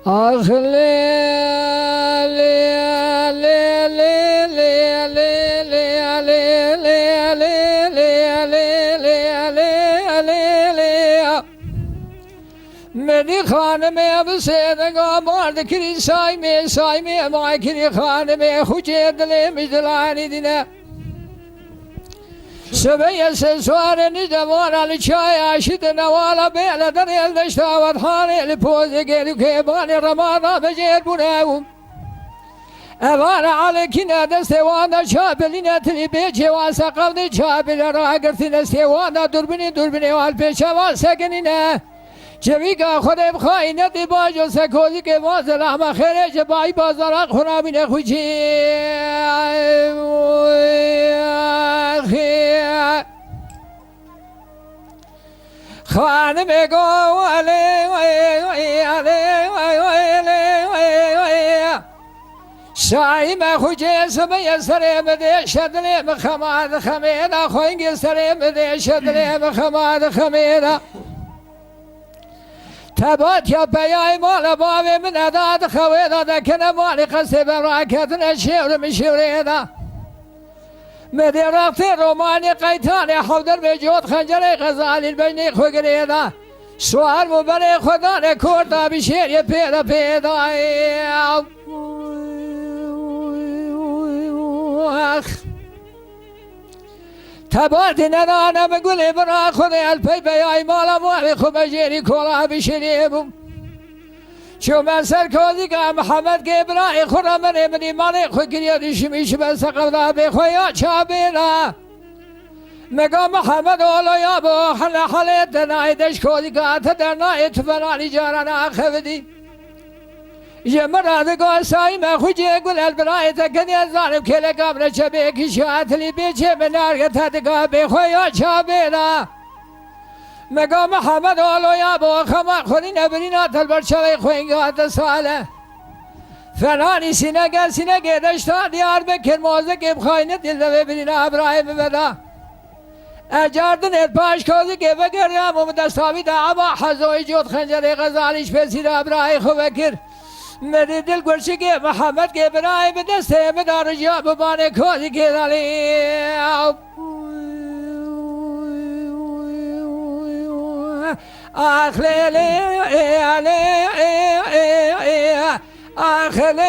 آخ مدی خانم بسیدگاه مارد کری سایمه مای کری خانم خوچه دل مجدلانی دینه سبیه سوار نجوان علی چای عشید نوالا بیل در الدشتاوت خانه لپوزه گیرو که بانی رمانا بجیر بونه اوان علی کنه دستوان چابلینه تلی بیچه واسه قوضی چابل را گرتین استوان دوربینی وال پیچه واسه گنینه چویگا خودم خواهینه باجو سکوزی که واسه رحمه خیره چه بایی بازارا خونابینه خوچی خانم گو شایم خوچه سمه سرم ده شدلم خماد خمیده خوینگ سرم ده شدلم خماد خمیده تبات یا بیای مال باوی من اداد خویده ده کنه مالی قصه براکتن شیور مشیوره ده مدی رفت رومانی قیتان حودر به جود خنجر غزالی بجنی خوگره ده سوار مبره خدان کرده بشیر پیدا تبارتی ندانم گلی برا خود الپی بیای مالا مالی خوب جیری کولا بشیری بوم چون من سرکازی که محمد که برای خورا منی مالی خود گریه دیشمیش من سقفده بخویا چابینا مگا محمد اولایا با حلت نایدش کازی که آتا در نایت فنالی جاران آخفدی یه مرادگاه سایم خوچه گل البرای تکنی از ظالم کلی قبر چبه کشاتلی بیچه منار تدگاه بخویا چابینا مگا محمد آلویا با خما خونی نبرینا تلبر چوی خوینگاه ساله فنانی سینگه دشتا دیار بکر موزه که بخواینه دل دوی برینا ابراهیم بدا اجاردن ادپاش کوزی که بگرم و مدستاوی دا عبا حضوی جود خنجر غزالیش پسیر ابراهیم خو بکر مری دل گرشی که محمد که برای بدسته مدار جا ببانه کوزی که دالی آخلی آخلی